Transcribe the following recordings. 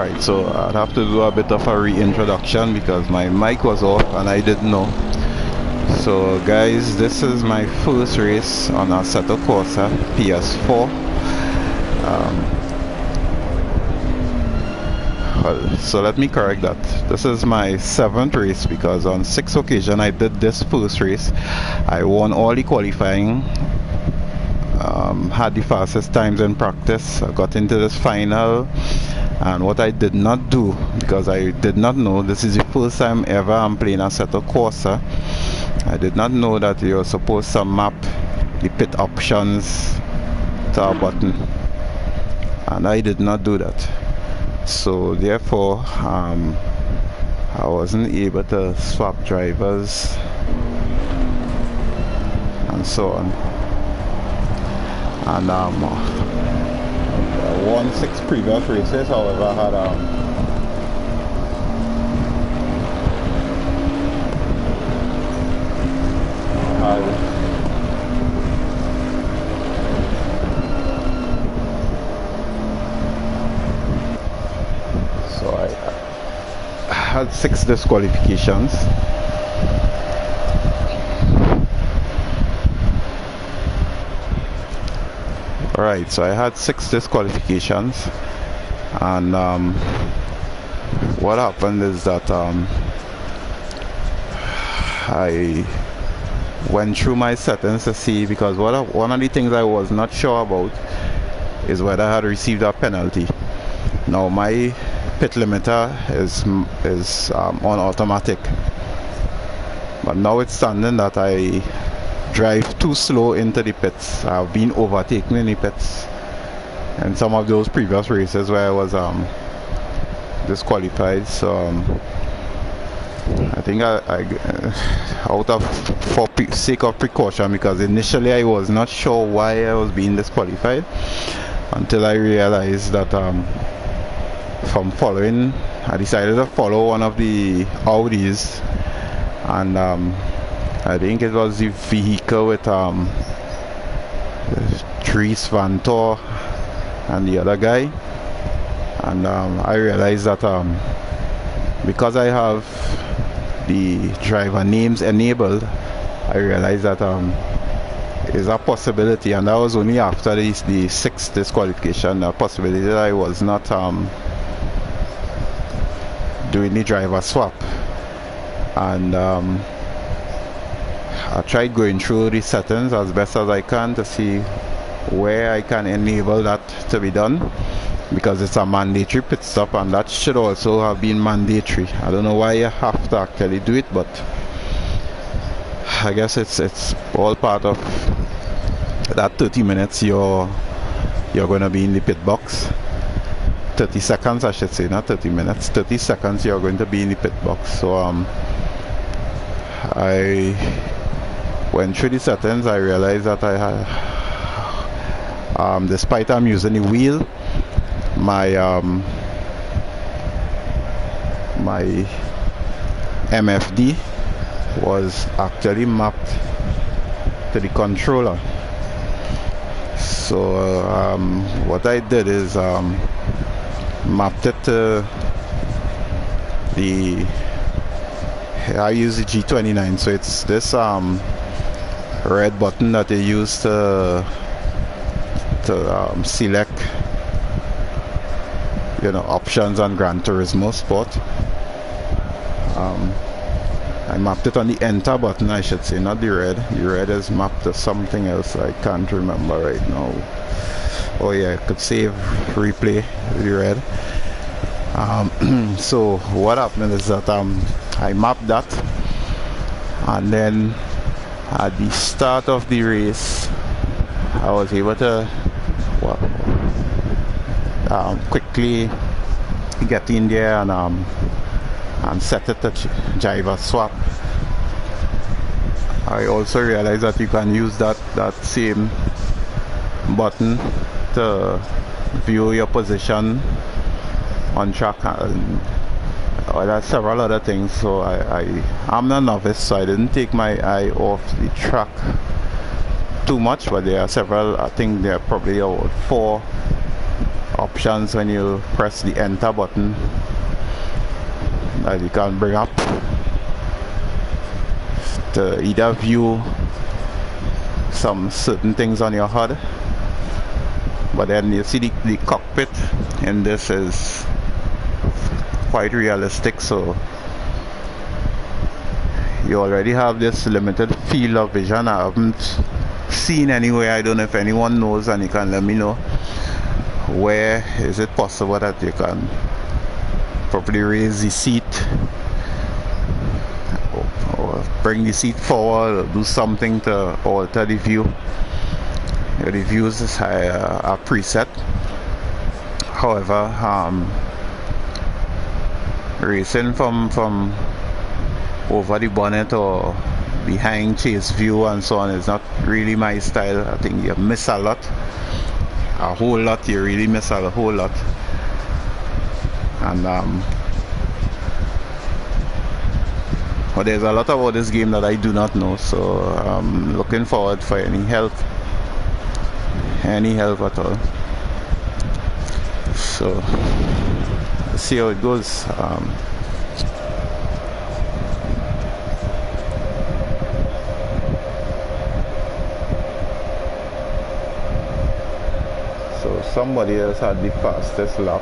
Alright, so I'd have to do a bit of a reintroduction because my mic was off and I didn't know. So guys, this is my first race on Assetto Corsa PS4. So let me correct that. This is my 7th race because on 6 occasions I did this first race. I won all the qualifying, had the fastest times in practice. I got into this final, and what I did not do, because I did not know, this is the first time ever I'm playing Assetto Corsa, I did not know that you're supposed to map the pit options to a button, and I did not do that. So therefore I wasn't able to swap drivers and so on. And I won 6 previous races, however I had I had 6 disqualifications. Alright, so I had 6 disqualifications, and what happened is that I went through my settings to see, because one of the things I was not sure about is whether I had received a penalty. Now my pit limiter is on automatic, but now it's standing that I drive too slow into the pits. I've been overtaken in the pits in some of those previous races where I was disqualified. So I think out of for sake of precaution, because initially I was not sure why I was being disqualified until I realized that from following, I decided to follow one of the Audis, and I think it was the vehicle with Dries Van Tor and the other guy, and I realized that because I have the driver names enabled, I realized that is a possibility, and that was only after the 6th disqualification, a possibility that I was not doing the driver swap. And I tried going through the settings as best as I can to see where I can enable that to be done, because it's a mandatory pit stop, and that should also have been mandatory. I don't know why you have to actually do it, but I guess it's all part of that 30 minutes you're going to be in the pit box. 30 seconds I should say, not 30 minutes, 30 seconds you're going to be in the pit box. So I went through the settings. I realized that I had, despite I'm using the wheel, my my MFD was actually mapped to the controller. So what I did is mapped it to I use the G29, so it's this red button that they use to select, options on Gran Turismo Sport. I mapped it on the enter button, I should say, not the red. The red is mapped to something else I can't remember right now. Oh yeah, I could save replay with the red. So what happened is that I mapped that, and then at the start of the race I was able to quickly get in there and set it to driver swap. I also realized that you can use that same button to view your position on track, and there's several other things. So I'm not novice, so I didn't take my eye off the track too much, but there are several. I think there are probably about 4 options when you press the enter button that you can bring up to either view some certain things on your HUD. But then you see the cockpit in this is quite realistic, so you already have this limited field of vision. I haven't seen anywhere, I don't know if anyone knows, and you can let me know where is it possible that you can properly raise the seat or bring the seat forward or do something to alter the view. The views are preset. However, racing from over the bonnet or behind chase view and so on is not really my style. I think you miss a lot, a whole lot. You really miss a whole lot. And but there's a lot about this game that I do not know, so I'm looking forward for any help at all. So let's see how it goes. So somebody else had the fastest lap.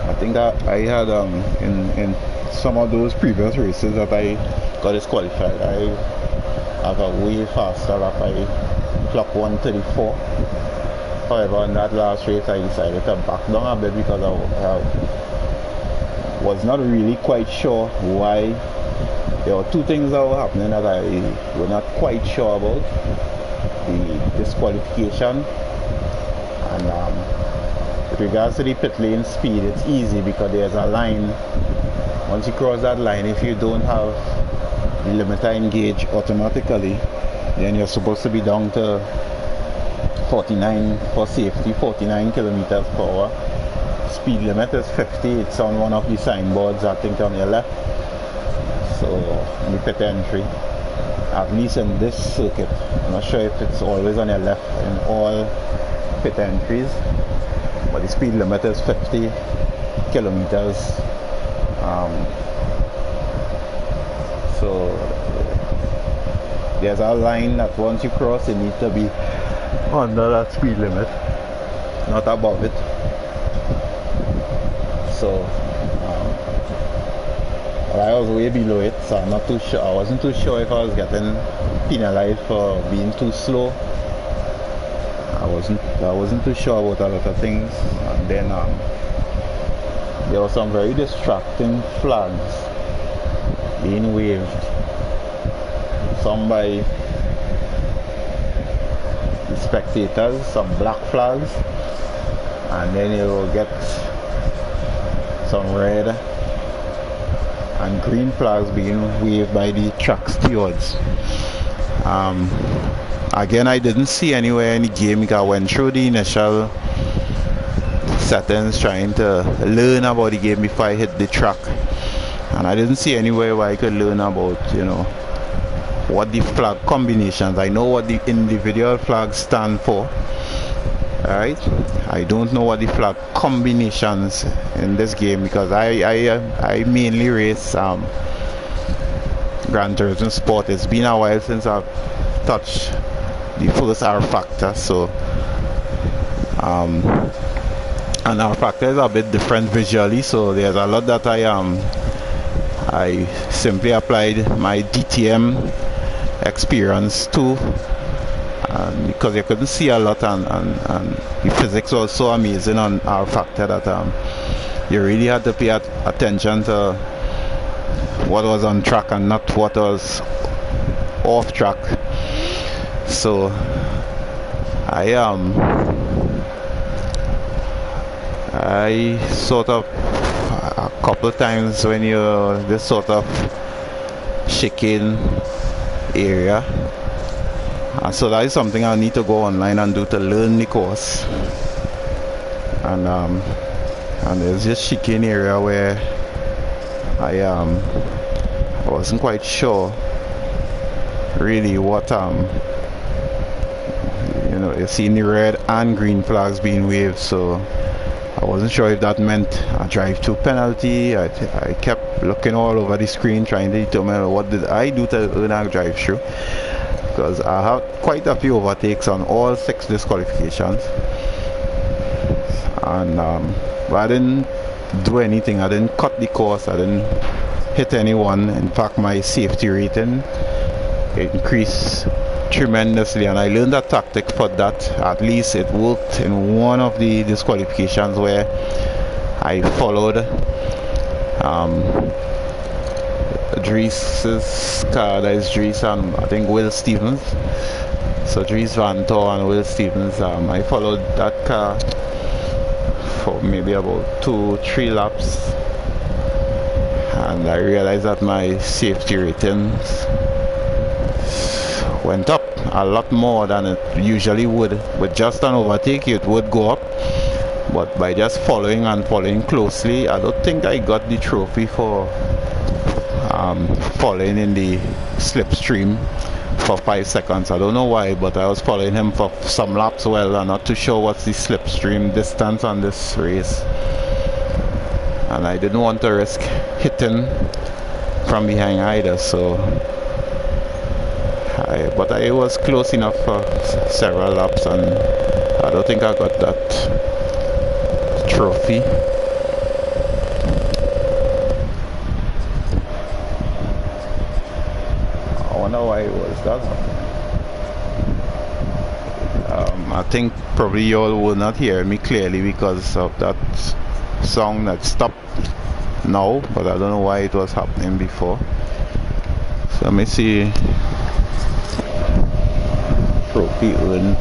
I think I had in some of those previous races that I got disqualified, I have a way faster lap. I clocked 134. However, in that last race I decided to back down a bit because I was not really quite sure why. There were two things that were happening that I was not quite sure about: the disqualification and with regards to the pit lane speed. It's easy because there's a line. Once you cross that line, if you don't have the limiter engaged automatically, then you're supposed to be down to 49 for safety, 49 kilometers per hour. Speed limit is 50. It's on one of the signboards, I think, on your left. So in the pit entry, at least in this circuit, I'm not sure if it's always on your left in all pit entries, but the speed limit is 50 kilometers. So there's a line that once you cross, you need to be under that speed limit, not above it. So I was way below it, so I'm not too sure. I wasn't too sure if I was getting penalized for being too slow. I wasn't too sure about a lot of things. And then there were some very distracting flags being waved, some by the spectators, some black flags, and then you will get some red and green flags being waved by the track stewards. Again, I didn't see anywhere in the game. I went through the initial settings trying to learn about the game before I hit the track, and I didn't see anywhere where I could learn about, what the flag combinations. I know what the individual flags stand for, alright. I don't know what the flag combinations in this game, because I mainly race Gran Turismo Sport. It's been a while since I've touched the first R factor, so and R factor is a bit different visually, so there's a lot that I simply applied my DTM experience to, because you couldn't see a lot, and the physics was so amazing on R factor that you really had to pay attention to what was on track and not what was off track. So I sort of, a couple of times when you're this sort of chicane area, so that is something I need to go online and do to learn the course. And there's this chicane area where I wasn't quite sure really what know, you seen the red and green flags being waved, so I wasn't sure if that meant a drive to penalty. I kept looking all over the screen trying to determine what did I do to earn a drive through, because I had quite a few overtakes on all 6 disqualifications, and but I didn't do anything. I didn't cut the course, I didn't hit anyone. In fact, my safety rating increased tremendously, and I learned a tactic for that. At least it worked in one of the disqualifications where I followed Drees's car. That is Drees and I think Will Stevens. So Dries Van Tor and Will Stevens, I followed that car for maybe about 2-3 laps, and I realized that my safety ratings went up a lot more than it usually would. With just an overtake it would go up, but by just following closely, I don't think I got the trophy for following in the slipstream for 5 seconds. I don't know why, but I was following him for some laps. Well, I'm not too sure what's the slipstream distance on this race, and I didn't want to risk hitting from behind either, so but I was close enough for several laps, and I don't think I got that trophy. I wonder why it was that. I think probably y'all will not hear me clearly because of that song that stopped now, but I don't know why it was happening before. So let me see. Trophy earned.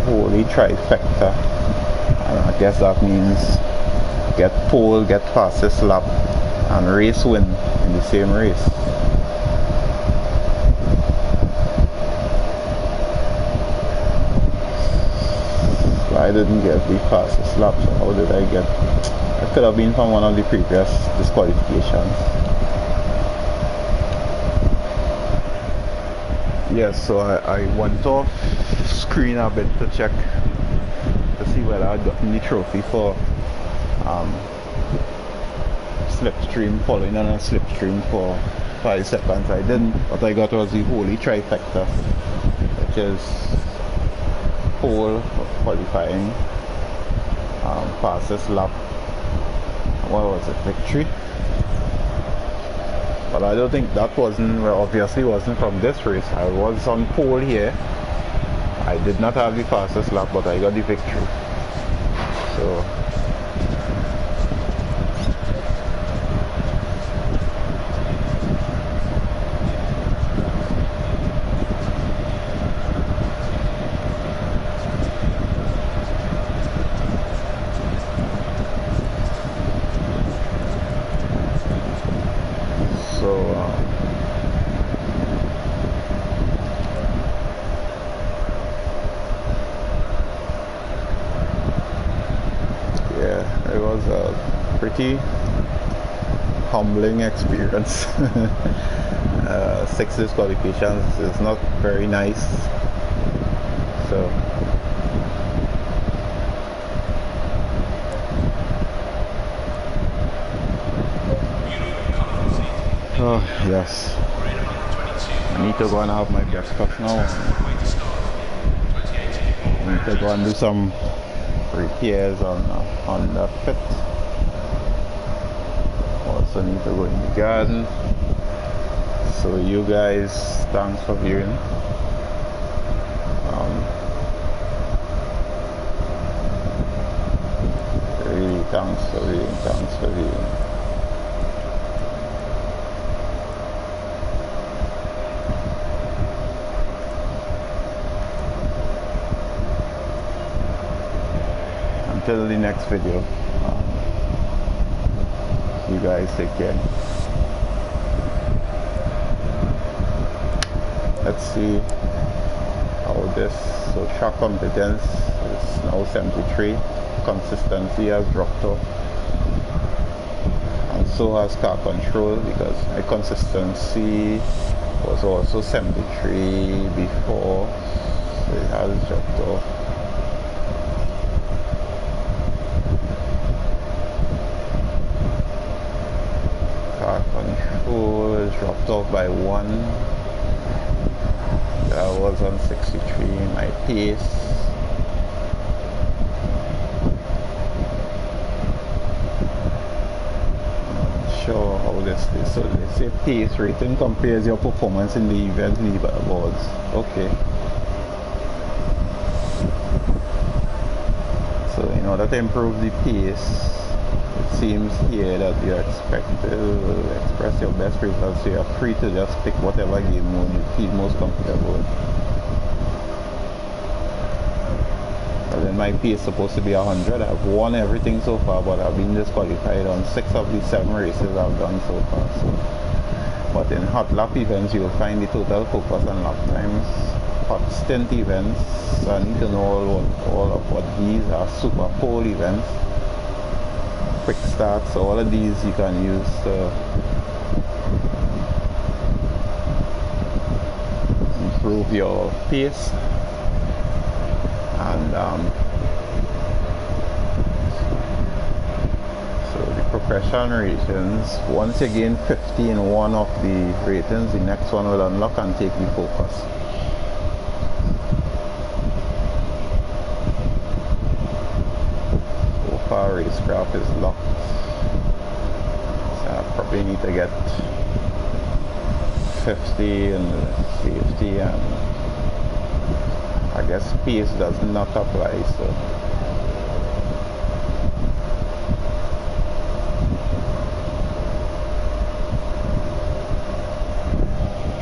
Holy trifecta, and I guess that means get pole, get fastest lap, and race win in the same race. So I didn't get the fastest lap, so how did I get? It could have been from one of the previous disqualifications. Yes, so I went off screen a bit to check to see whether I'd gotten the trophy for slipstream, following on a slipstream for 5 seconds. I didn't. What I got was the holy trifecta, which is pole qualifying, fastest lap, what was it, victory. But I don't think that wasn't, well, obviously wasn't from this race. I was on pole here. I did not have the fastest lap, but I got the victory. So it was a pretty humbling experience. 6 disqualifications is not very nice. So oh yes, I need to go and have my breakfast now. I need to go and do some repairs on the pit. Also need to go in the garden. So you guys, thanks for viewing. Really thanks for viewing. Until the next video, you guys take care. Let's see how this, so shot competence is now 73, consistency has dropped off, and so has car control, because my consistency was also 73 before, so it has dropped off. Car control is dropped off by 1. That was on 63. My pace, sure how this is. So they say pace rating compares your performance in the event leaderboards. Okay. So in order to improve the pace, it seems here that you're expected to express your best results. So you're free to just pick whatever game mode you feel most comfortable with. Then my pace is supposed to be 100. I've won everything so far, but I've been disqualified on 6 of the 7 races I've done so far. So, but in hot lap events, you'll find the total focus on lap times. Hot stint events, so I need to know all of what these are. Super pole events, quick starts, so all of these you can use to improve your pace. And so the progression ratings, once you gain 50 in one of the ratings, the next one will unlock and take the focus. So far racecraft is locked, so I probably need to get 50 in safety, and I guess pace does not apply, so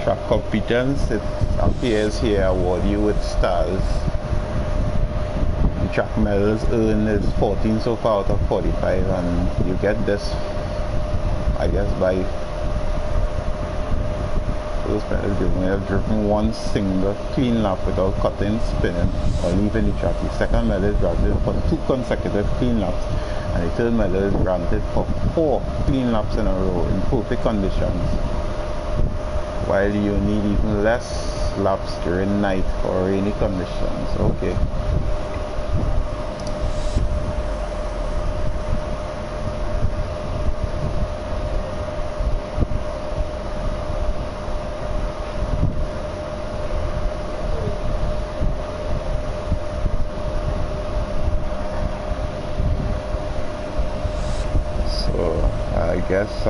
track competence, it appears here, award you with stars. The track medals earned is 14 so far out of 45, and you get this, I guess, by those pedals given. I've driven one single clean lap without cutting, spinning, or leaving the track. The second medal is granted for 2 consecutive clean laps, and the third medal is granted for 4 clean laps in a row in perfect conditions, while you need even less laps during night or rainy conditions. Okay. I guess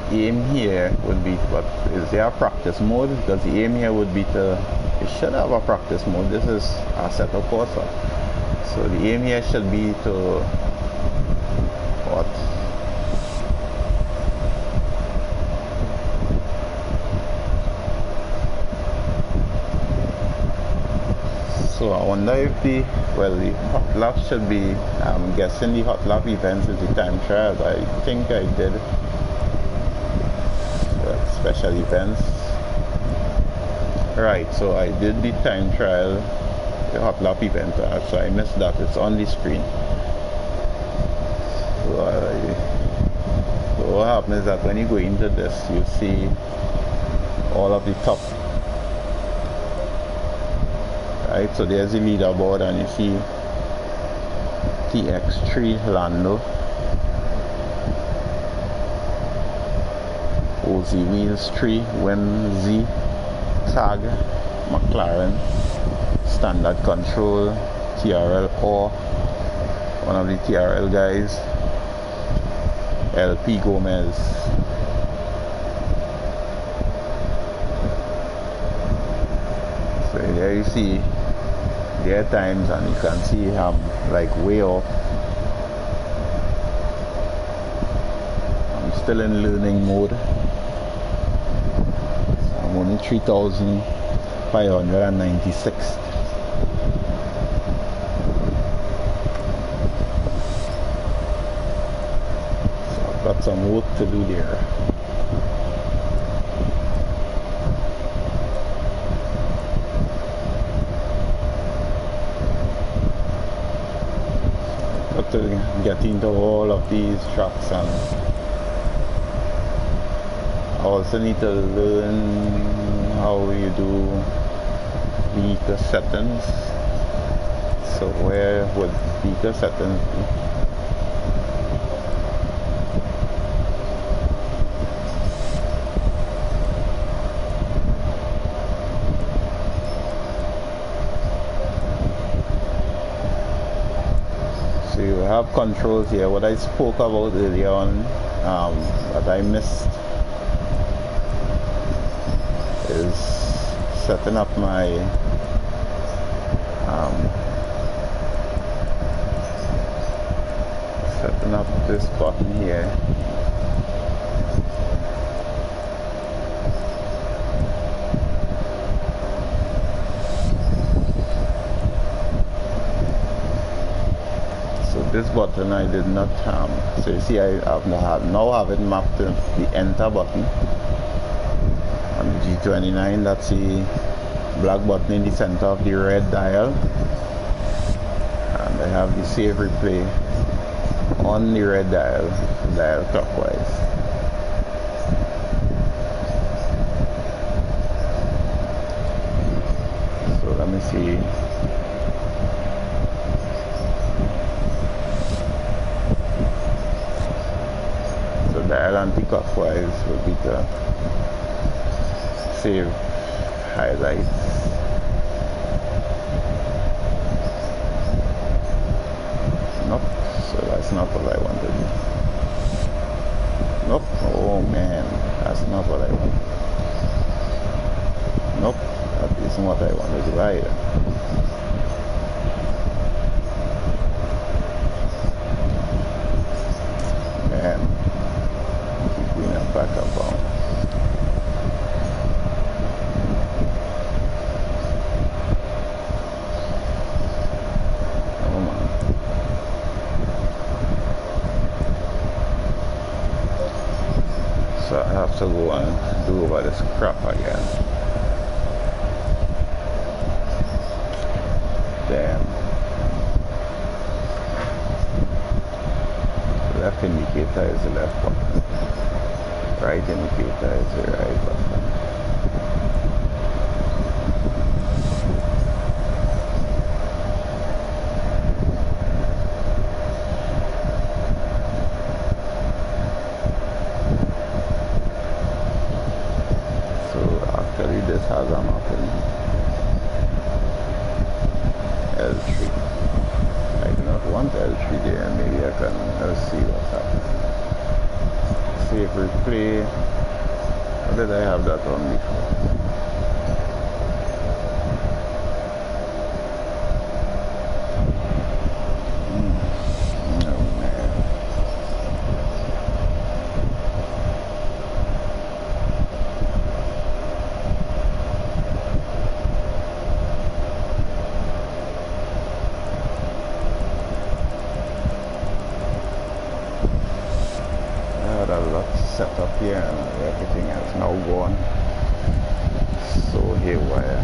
the aim here would be, but is there a practice mode? Because the aim here would be to, it should have a practice mode. This is Assetto Corsa, so the aim here should be to what? So I wonder if the hot lap should be, I'm guessing the hot lap events is the time trial. I think I did special events. Right, so I did the time trial, the hot lap event, so I missed that. It's on the screen. So what happens is that when you go into this, you see all of the top. Right, so there's the leaderboard, and you see TX3 Lando, OZ Wheels 3, WMZ, Tag, McLaren, Standard Control, TRL or one of the TRL guys, LP Gomez. So there you see their times, and you can see I'm like way off. I'm still in learning mode. So I'm only 3,596. So I've got some work to do there. But to get into all of these tracks, and I also need to learn how you do vehicle settings. So where would vehicle settings be? So you have controls here. What I spoke about earlier on, that I missed, is setting up my setting up this button here. So this button I did not so you see I now have it mapped to the enter button on the G29. That's the black button in the center of the red dial, and I have the save replay on the red dial clockwise. So let me see. So dial anti-clockwise would be to save highlights. Nope, so that's not what I wanted. Nope, oh man, that's not what I wanted. Nope, that isn't what I wanted to do either. Man, keep bringing it back up on. So I have to go and do over this crap again. Damn. Left indicator is the left button. Right indicator is the right button. This has a map in L3. I do not want L3 there. Maybe I can see what's happening. Save replay. How did I have that on before? No man. A lot set up here and everything has now gone so haywire.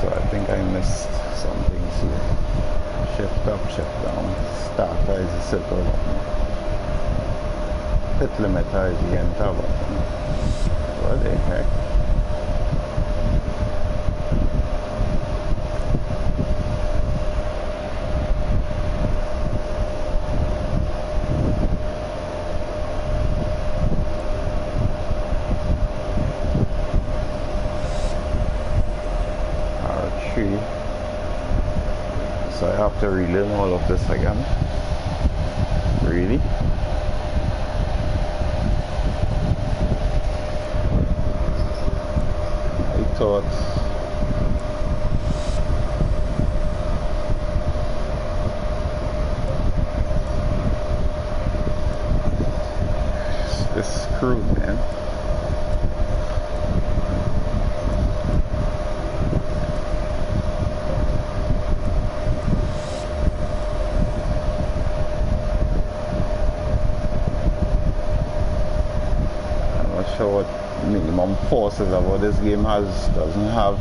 So I think I missed some things here. Shift up, shift down. Starter is the circle button. Pit limiter is the enter button. What the heck? So I have to relearn all of this again. Really? I thought forces about this game doesn't have,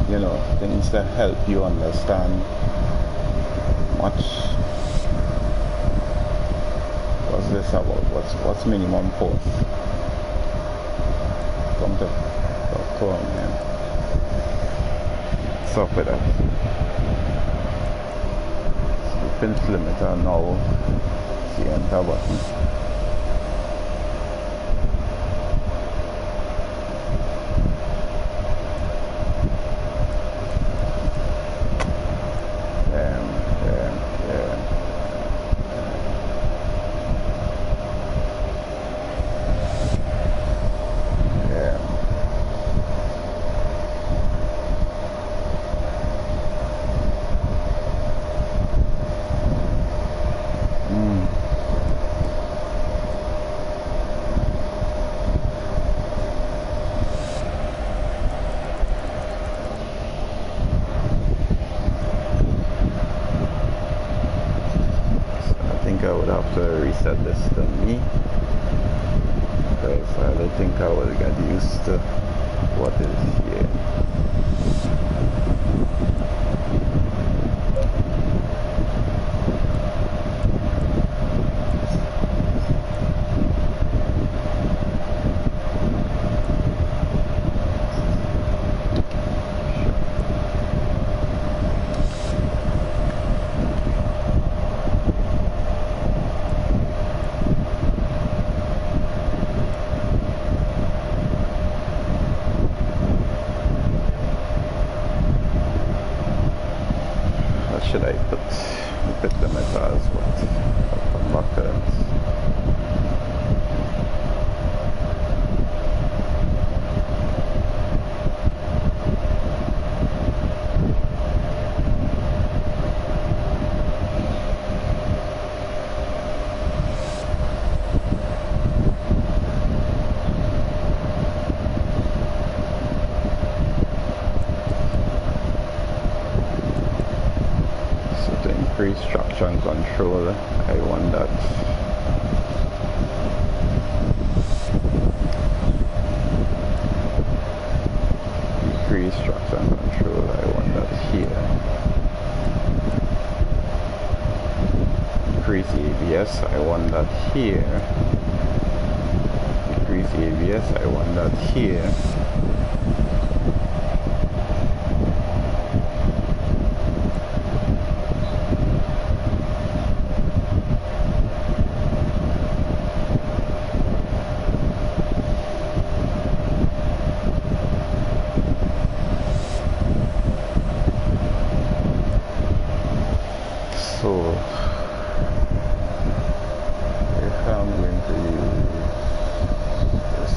you know, things that help you understand much. What's this about? What's minimum force? Come to come, man. What's up with that? Pin limiter now. See, enter button. I would have to reset this to me, because I don't think I will get used to what is here. Should I put limiter as what? I'll come back to that. Increase traction control, I want that. Decrease traction control, I want that here. Increase ABS, I want that here. Decrease ABS, I want that here. So if I'm going to use this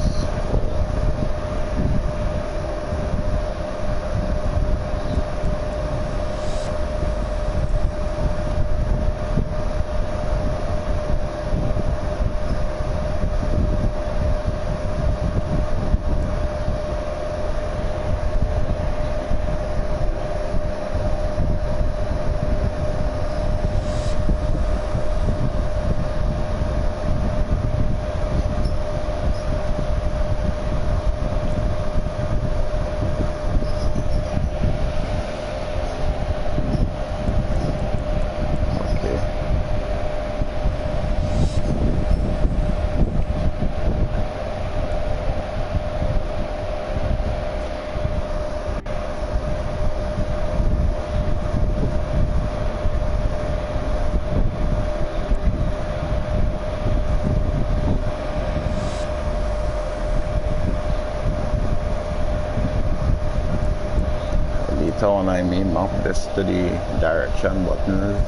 when I may map this to the direction buttons,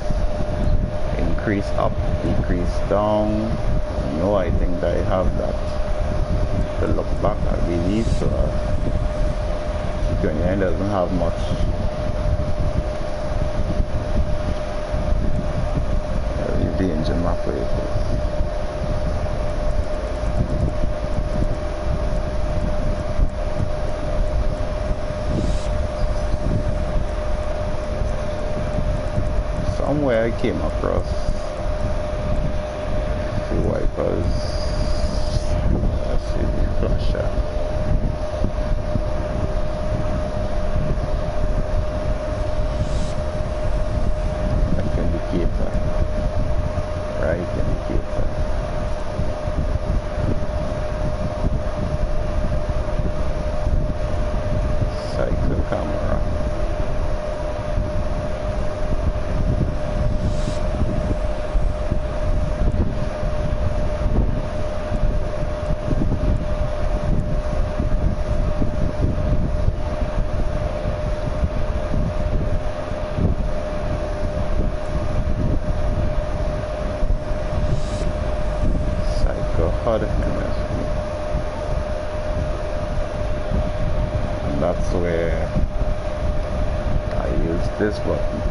increase up, decrease down. No, I think I have that to look back, I believe. So going here doesn't have much. I'll leave the engine map where it is. Somewhere I came across the wipers. Let's see. flasher. Left indicator, right indicator. Cycle camera. HUD MSP, and that's where I use this button.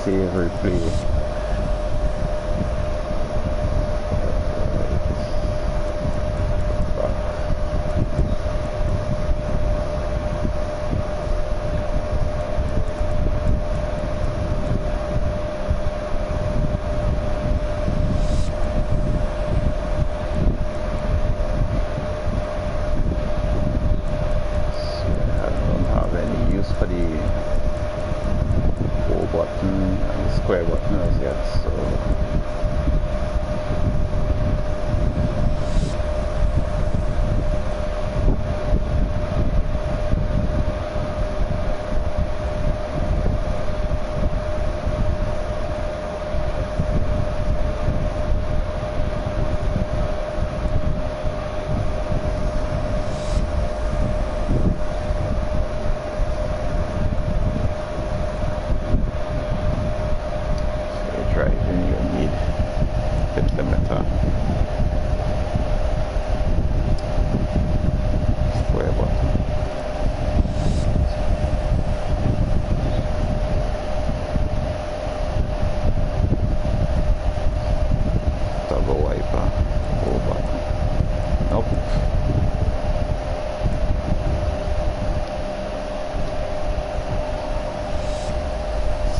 Save, replay. I don't have any use for the button and the square button as yet, so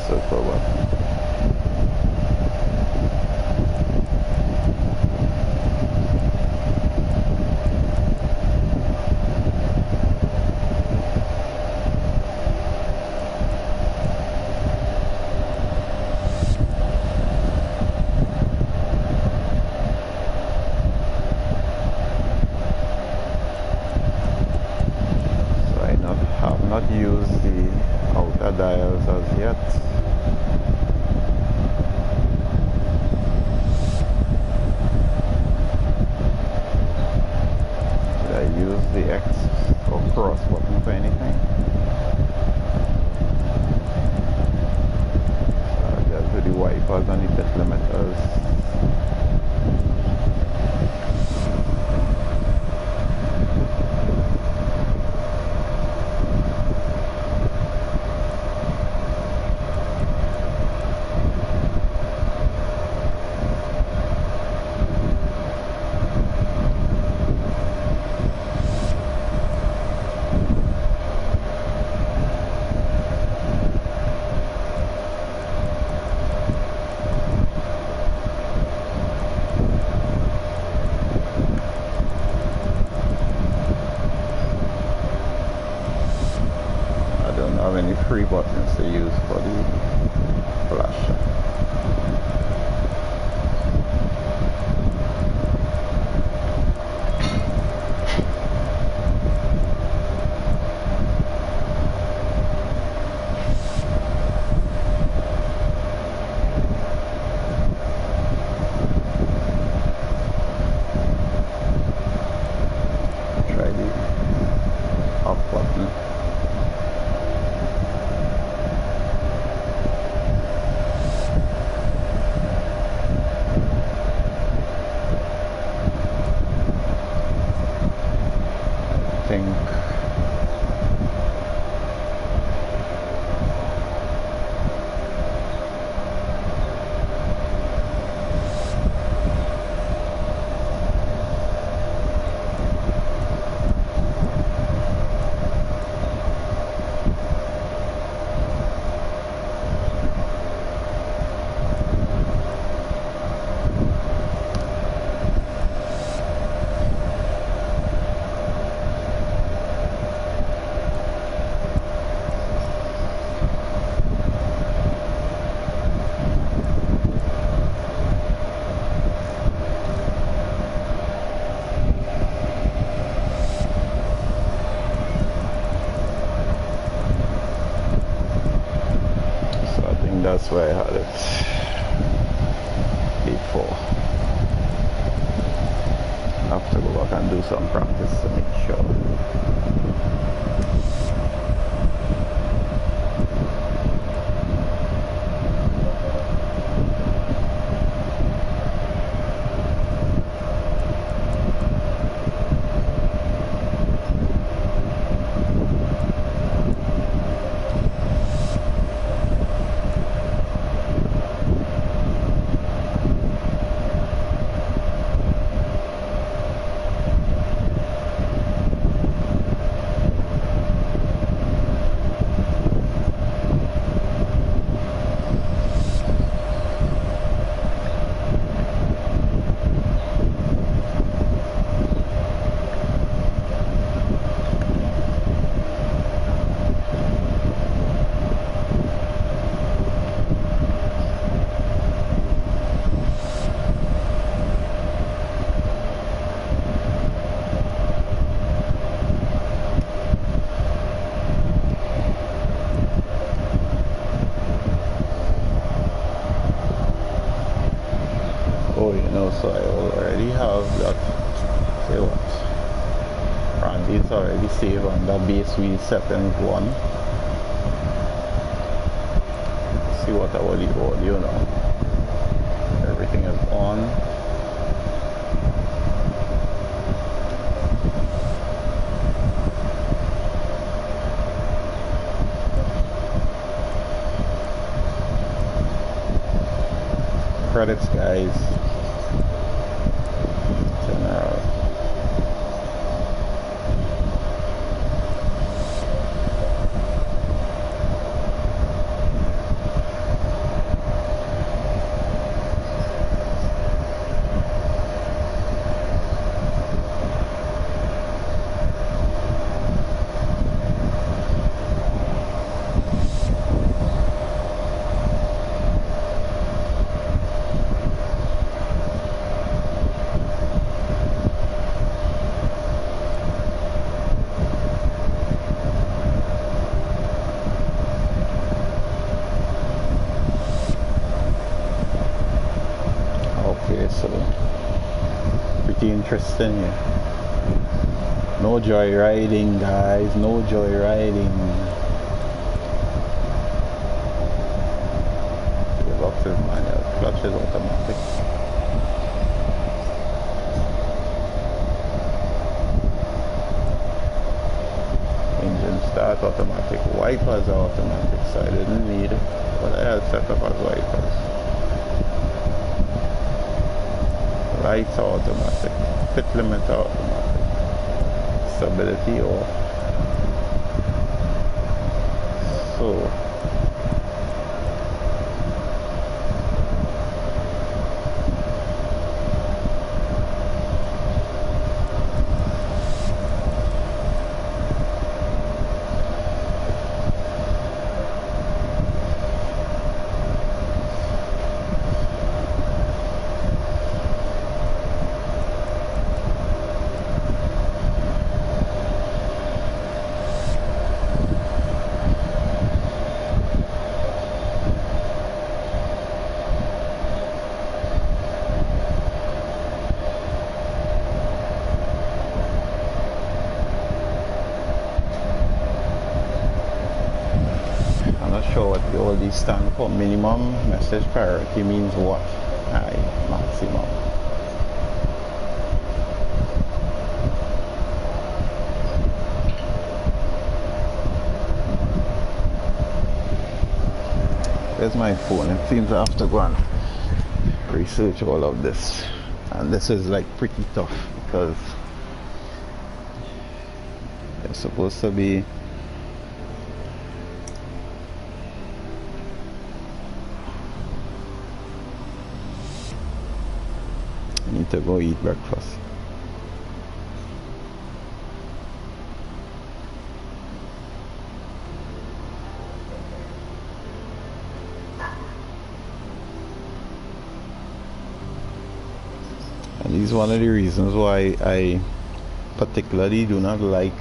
circle button. Have not used the outer dials as yet. Did I use the X or cross button for anything? Just do the wipers and the pit limiters. Have any free buttons to use for the flasher. Try the up button. 4. I have to go back and do some practice to make sure. Oh, you know, so I already have that. Say what? Randy's already saved on that base wheel settings 1. See what I will do, you know. Everything is on. Credits, guys. General. So pretty interesting, yeah. No joyriding, guys, no joyriding. Gearbox is manual, clutch is automatic. Engine start automatic, wipers are automatic, so I didn't need it, but I had set up as wipers. Lights are automatic, pit limit are automatic, stability off. So sure what all these stand for. Minimum message priority means what? High, maximum. Where's my phone? It seems I have to go and research all of this, and this is like pretty tough because it's supposed to be to go eat breakfast. And this is one of the reasons why I particularly do not like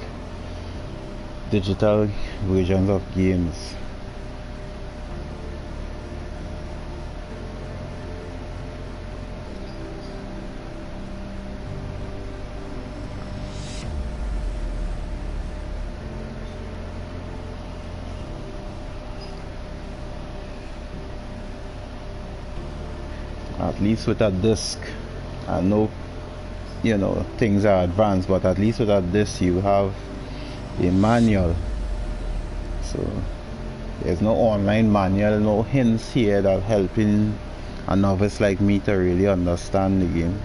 digital versions of games. At least with a disc, I know, you know, things are advanced, but at least with a disc you have a manual. So there's no online manual, no hints here that helping a novice like me to really understand the game.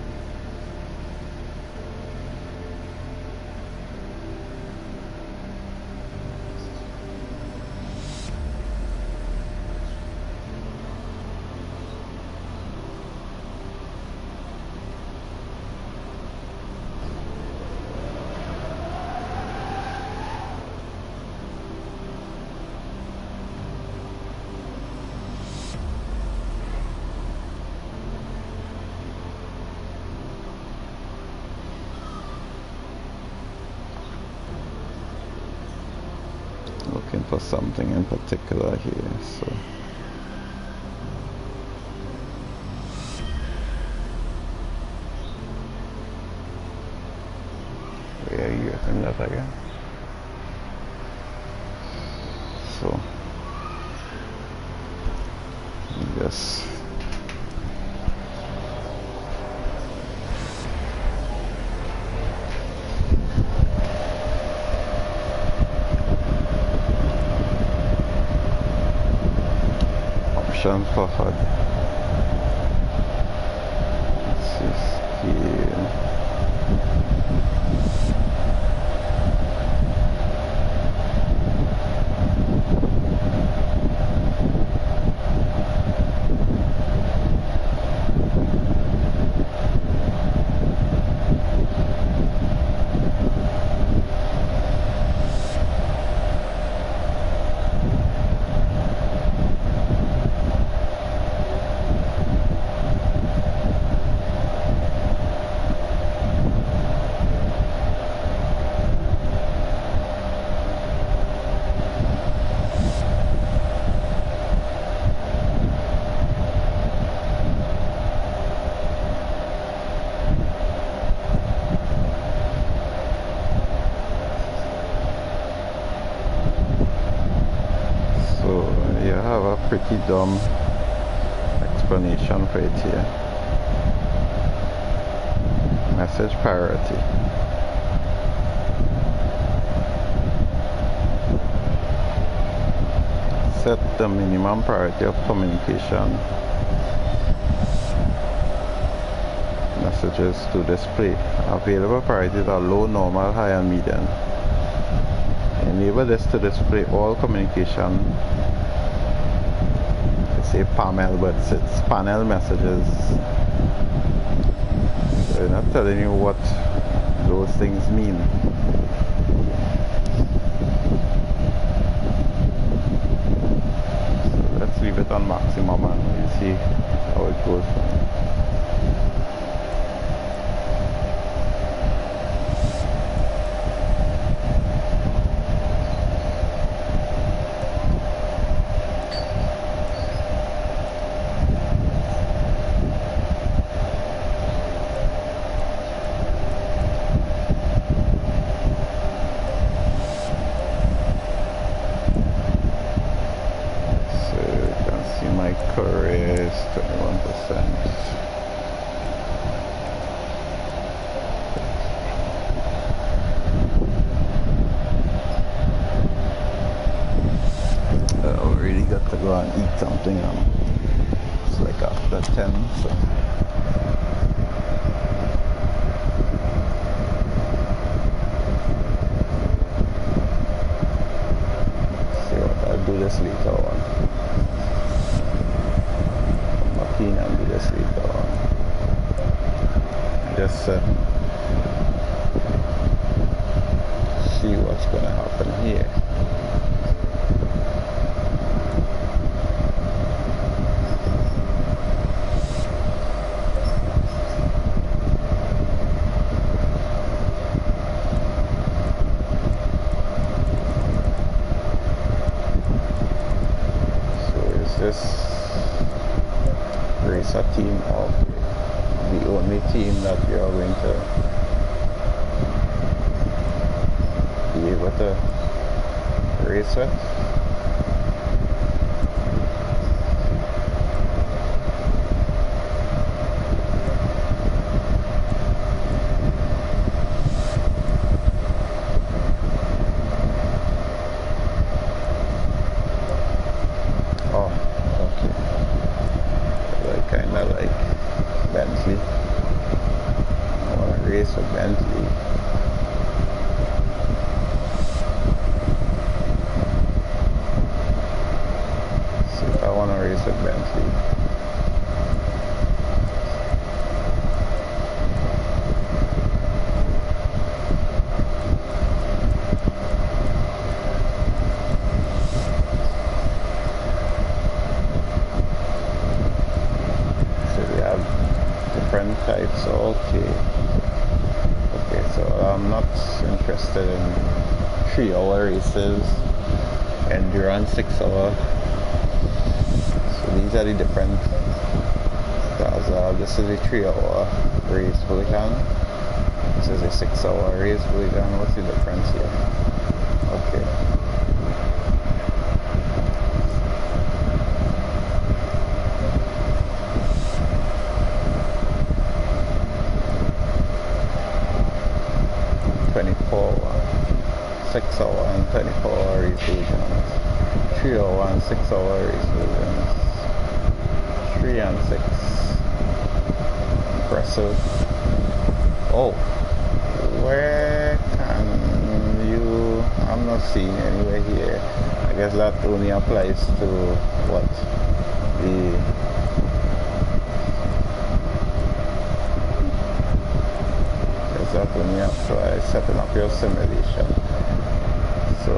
Looking for something in particular here, so where are you in that again? So just option for HUD. Let's see, scale. Pretty dumb explanation for it here. Message priority. Set the minimum priority of communication messages to display. Available priorities are low, normal, high, and medium. Enable this to display all communication. Say panel, but it's panel messages. So they're not telling you what those things mean. So let's leave it on maximum and we'll see how it goes. Career is 21%. I really got to go and eat something. It's like after 10, so. See what I'll do this later on. And do this later on. Just see what's gonna happen here. So is this racer team of the only team that you are going to be able to race with? Bentley. I want to race with Bentley. So I want to race with Bentley. Different types. Okay, so I'm not interested in 3-hour races, endurance 6-hour. So these are the different cars. This is a 3-hour race version, this is a 6-hour race version. What's the difference here? Okay, $24, 6-hour and 24-hour race versions, 3-hour and 6-hour race versions, 3 and 6. Impressive. Oh, where can you? I'm not seeing anywhere here. I guess that only applies to what the. That only applies setting up your simulation. So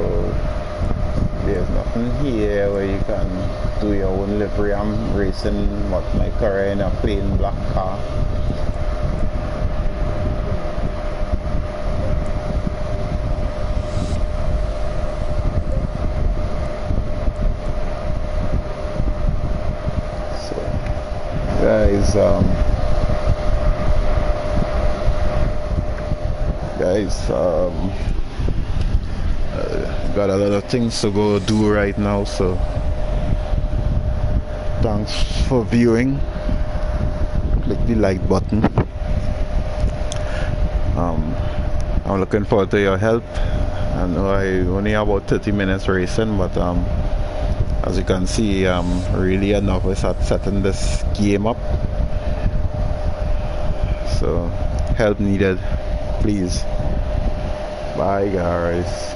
there's nothing here where you can do your own livery. I'm racing my career in a plain black car. So guys, got a lot of things to go do right now, so thanks for viewing. Click the like button. I'm looking forward to your help. I know I only have about 30 minutes racing, but as you can see, I'm really a novice at setting this game up, so help needed, please. Bye guys.